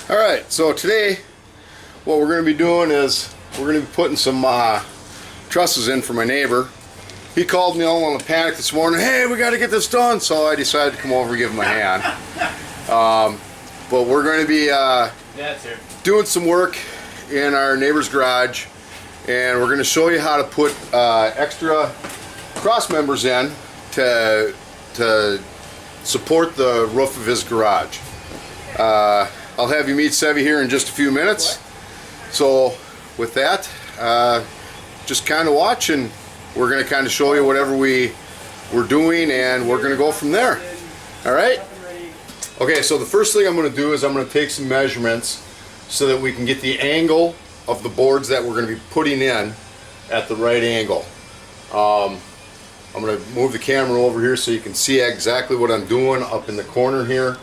Alright, so today what we're going to be doing is we're going to be putting some trusses in for my neighbor. He called me all in a panic this morning, hey, we got to get this done, so I decided to come over and give him a hand. But we're going to be doing some work in our neighbor's garage, and we're going to show you how to put extra cross members in to support the roof of his garage. I'll have you meet Sevy here in just a few minutes. So with that, just kind of watch, and we're going to kind of show you whatever we're doing, and we're going to go from there. All right? Okay, so the first thing I'm going to do is I'm going to take some measurements so that we can get the angle of the boards that we're going to be putting in at the right angle. I'm going to move the camera over here so you can see exactly what I'm doing up in the corner here,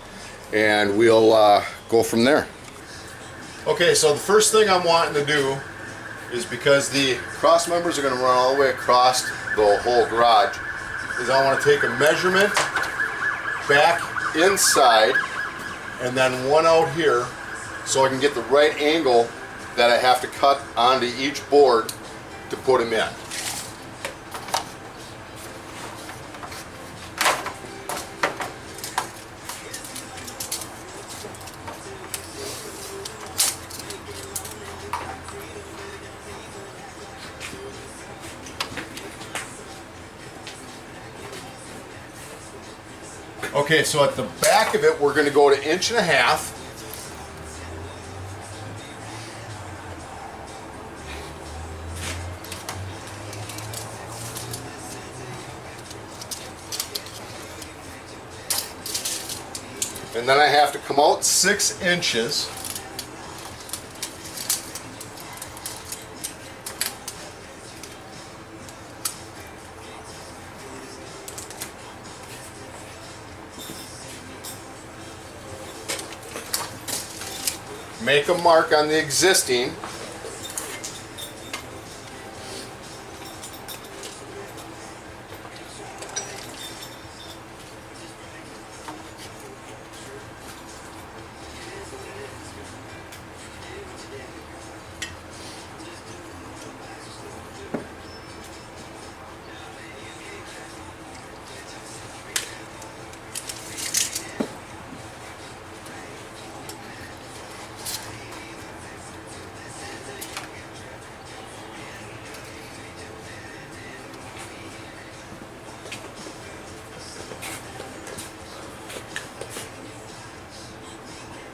and we'll go from there. Okay, so the first thing I'm wanting to do is, because the cross members are going to run all the way across the whole garage, is I want to take a measurement back inside and then one out here so I can get the right angle that I have to cut onto each board to put them in. Okay, so at the back of it, we're going to go to 1.5 inches. And then I have to come out 6 inches. Make a mark on the existing.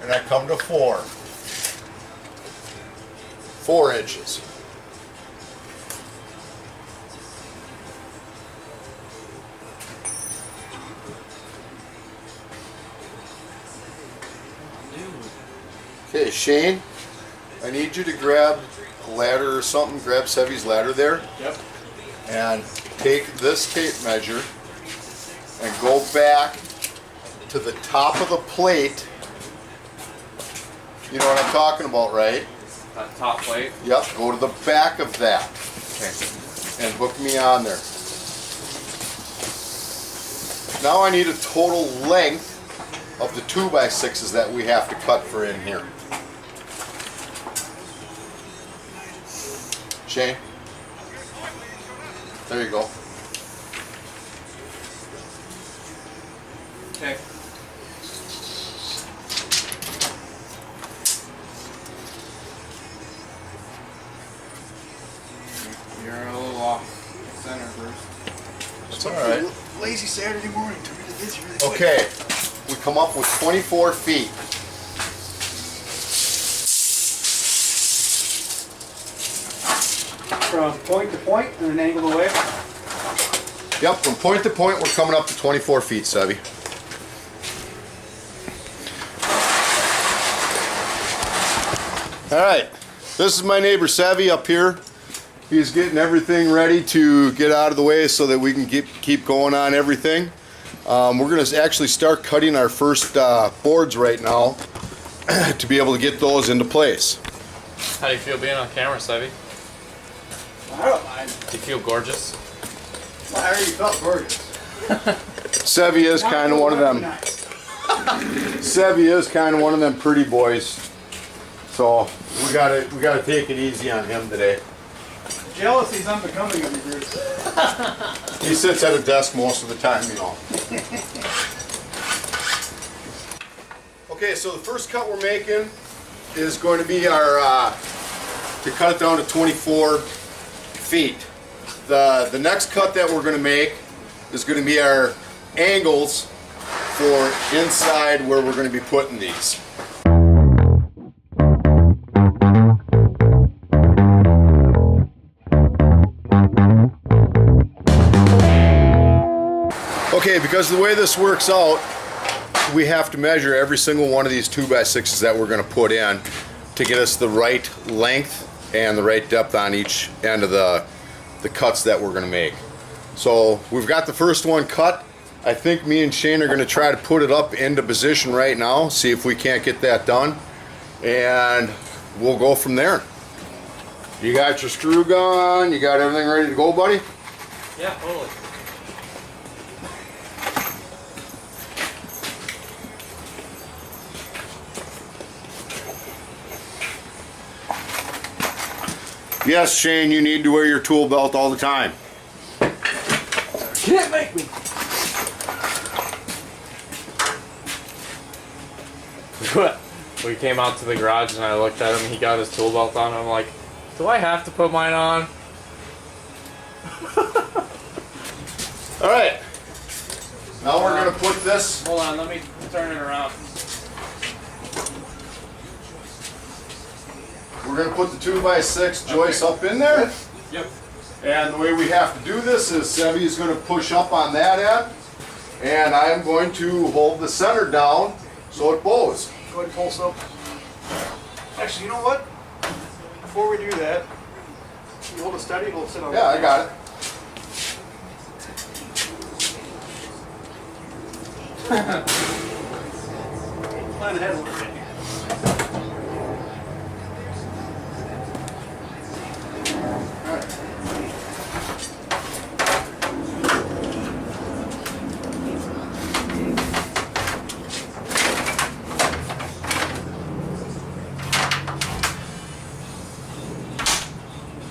And I come to 4 inches. Okay, Shane, I need you to grab a ladder or something, grab Sevy's ladder there. Yep. And take this tape measure and go back to the top of the plate. You know what I'm talking about, right? That top plate? Yep, go to the back of that. Okay. And hook me on there. Now I need a total length of the 2x6s that we have to cut for in here. Shane? There you go. Okay. You're a little off center, Bruce. That's alright. Lazy Saturday morning to really busy really quick. Okay, we come up with 24 feet. From point to point and an angle away. Yep, from point to point, we're coming up to 24 feet, Sevy. Alright, this is my neighbor Sevy up here. He's getting everything ready to get out of the way so that we can keep going on everything. We're going to actually start cutting our first boards right now to be able to get those into place. How do you feel being on camera, Sevy? I don't mind. Do you feel gorgeous? I already felt gorgeous. Sevy is kind of one of them. Sevy is kind of one of them pretty boys. So we gotta take it easy on him today. Jealousy's unbecoming of you, Bruce. He sits at a desk most of the time, you know. Okay, so the first cut we're making is going to be our to cut it down to 24 feet. The next cut that we're going to make is going to be our angles for inside where we're going to be putting these. Okay, because of the way this works out, we have to measure every single one of these 2x6s that we're going to put in to get us the right length and the right depth on each end of the cuts that we're going to make. So we've got the first one cut. I think me and Shane are going to try to put it up into position right now, see if we can't get that done, and we'll go from there. You got your screw gun, you got everything ready to go, buddy? Yeah, totally. Yes, Shane, you need to wear your tool belt all the time. Can't make me. We came out to the garage and I looked at him. He got his tool belt on. I'm like, do I have to put mine on? All right. Now we're going to put this. Hold on, let me turn it around. We're going to put the 2x6 joist up in there. Yep. And the way we have to do this is Sevy is going to push up on that end, and I'm going to hold the center down so it bows. Go ahead and pull up. Actually, you know what? Before we do that, you hold it steady, we'll sit on Yeah, I got it. Plan ahead a little bit.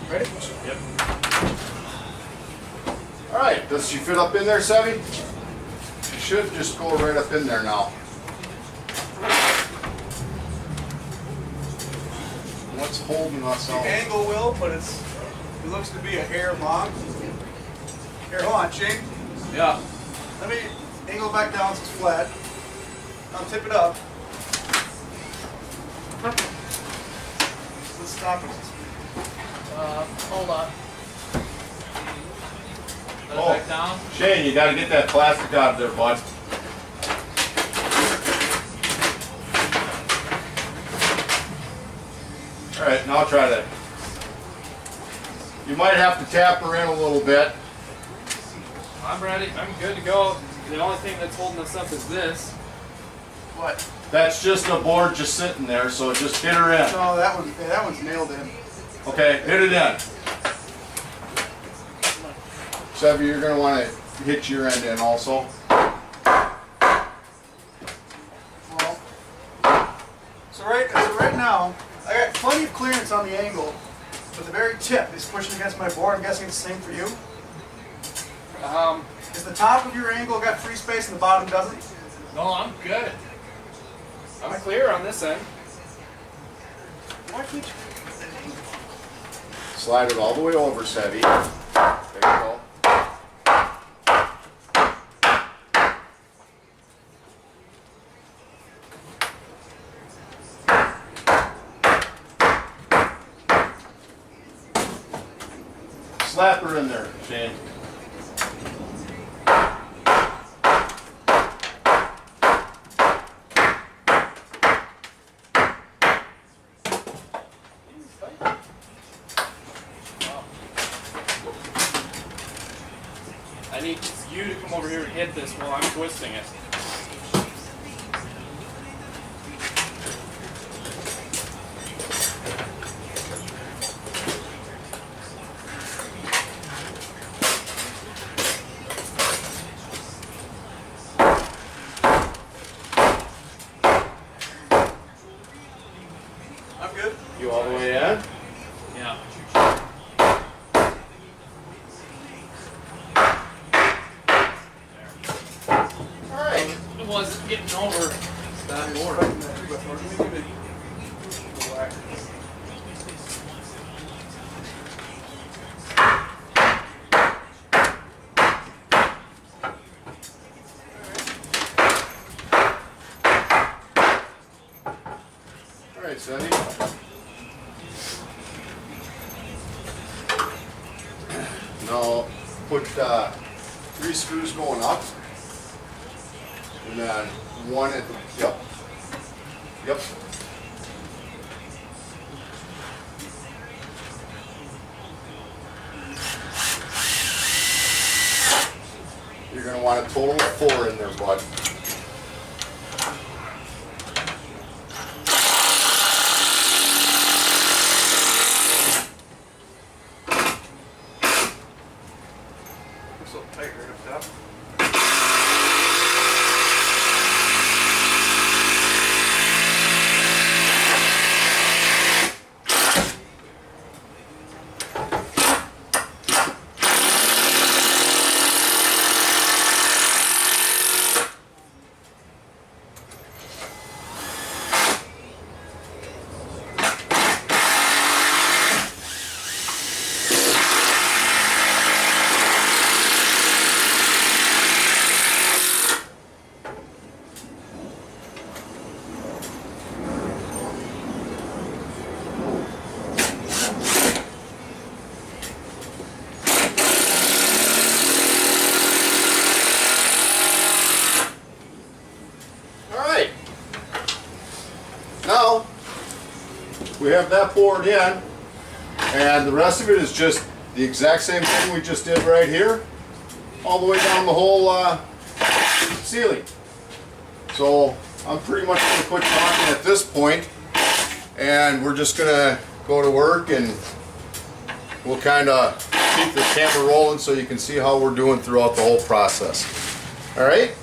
Ready? Yep. All right, does she fit up in there, Sevy? She should just go right up in there now. What's holding us out? Angle will, but it looks to be a hair long. Here, hold on, Shane. Yeah. Let me angle back down so it's flat. Now tip it up. Let's stop it. Hold on. Put it Oh. back down. Shane, you got to get that plastic out of there, bud. All right, now try that. You might have to tap her in a little bit. I'm ready. I'm good to go. The only thing that's holding us up is this. What? That's just a board just sitting there, so just hit her in. No, that one's nailed in. Okay, hit it in. Sevy, you're going to want to hit your end in also. Well, so right now, I got plenty of clearance on the angle, but the very tip is pushing against my board. I'm guessing it's the same for you. Is the top of your angle got free space and the bottom doesn't? No, I'm good. I'm clear on this end. Why can't you? Slide it all the way over, Sevy. There you go. Slap her in there, Shane. I need you to come over here and hit this while I'm twisting it. I'm good. You all the way in? Yeah. Alright. It wasn't getting over that morning. Alright, Sonny. Now put 3 screws going up. And then 1 at the, yep. Yep. You're going to want a total of 4 in there, bud. So tight right up top. Alright. Now, we have that board in, and the rest of it is just the exact same thing we just did right here, all the way down the whole ceiling. So, I'm pretty much going to quit talking at this point, and we're just going to go to work, and we'll kind of keep the camera rolling so you can see how we're doing throughout the whole process. Alright?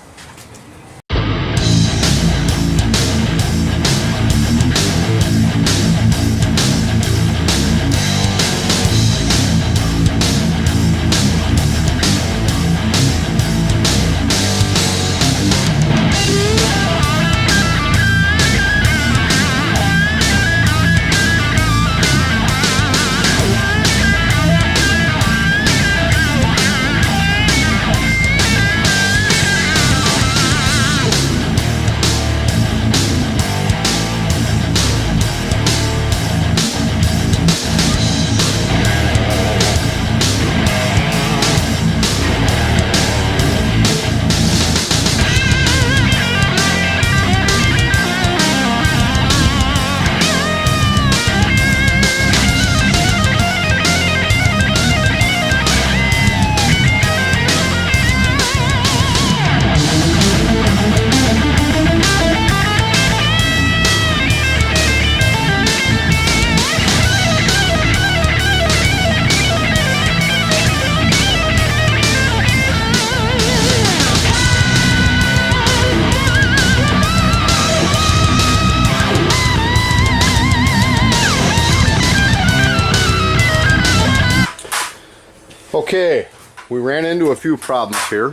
Okay, we ran into a few problems here.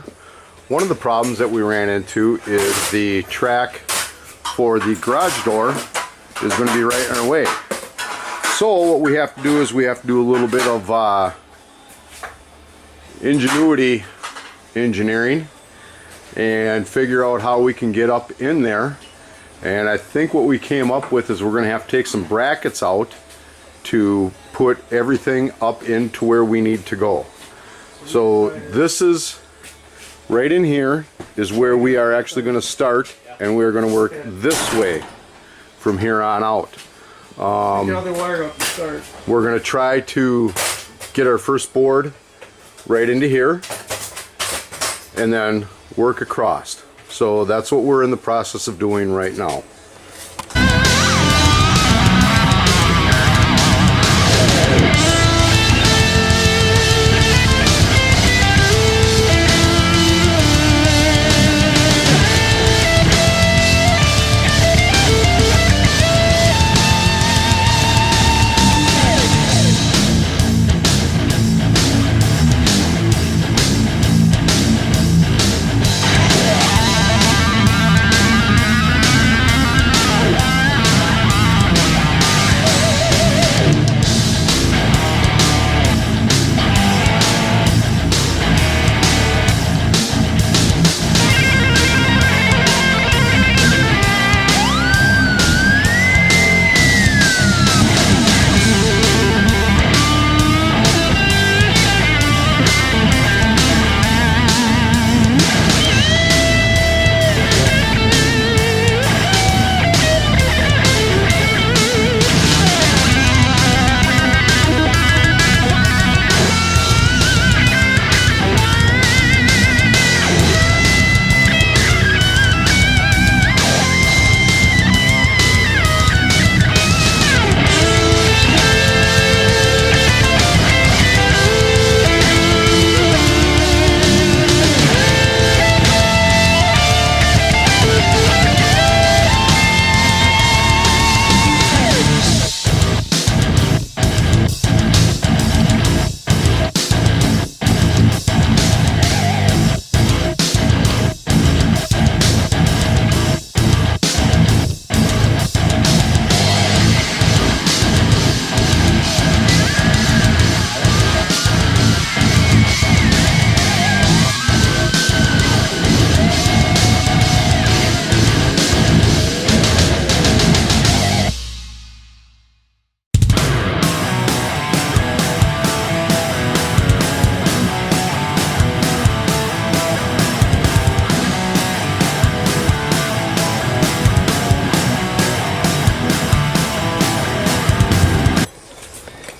One of the problems that we ran into is the track for the garage door is going to be right in our way. So what we have to do is we have to do a little bit of ingenuity engineering and figure out how we can get up in there. And I think what we came up with is we're going to have to take some brackets out to put everything up into where we need to go. So this is right in here is where we are actually going to start, and we're going to work this way from here on out. We're going to try to get our first board right into here and then work across. So that's what we're in the process of doing right now.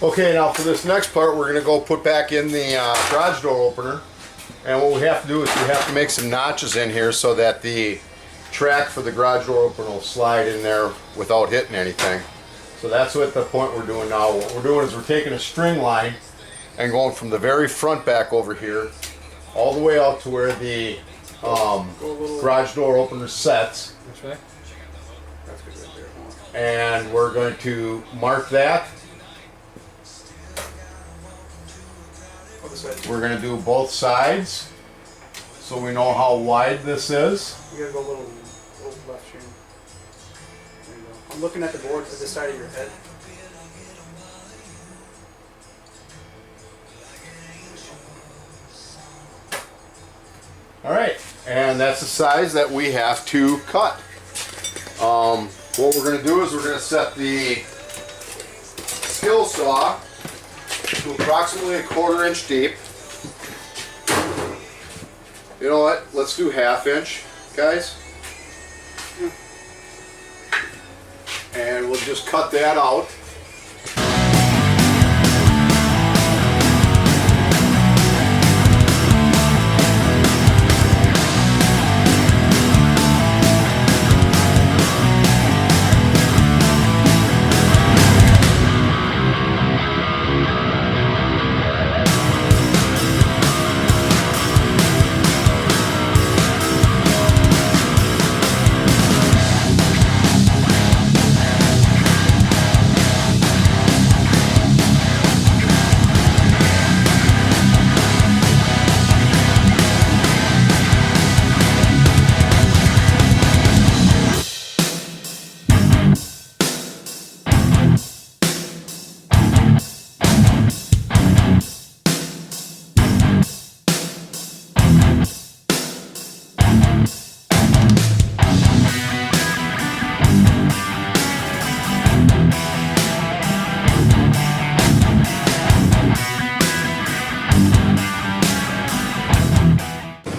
Okay, now for this next part, we're gonna go put back in the garage door opener. And what we have to do is we have to make some notches in here so that the track for the garage door opener will slide in there without hitting anything. So that's what the point we're doing now. What we're doing is we're taking a string line and going from the very front back over here all the way out to where the garage door opener sets. Which way? That's good right there. And we're going to mark that. We're going to do both sides so we know how wide this is. You gotta go a little left, Shane. There you go. I'm looking at the board to this side of your head. All right, and that's the size that we have to cut. What we're going to do is we're going to set the skill saw to approximately 1/4 inch deep. You know what? Let's do 1/2 inch, guys. And we'll just cut that out.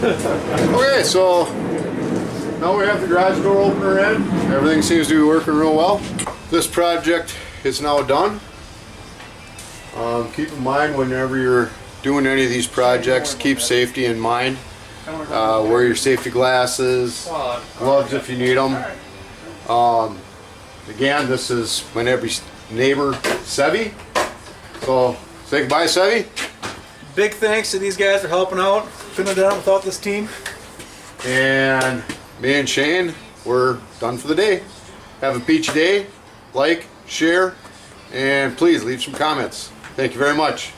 Okay, so now we have the garage door opener in. Everything seems to be working real well. This project is now done. Keep in mind whenever you're doing any of these projects, keep safety in mind. Wear your safety glasses, gloves if you need them. Again, this is my neighbor, Sevy. So say goodbye, Sevy. Big thanks to these guys for helping out. Couldn't have done it without this team. And me and Shane, we're done for the day. Have a peachy day. Like, share, and please leave some comments. Thank you very much.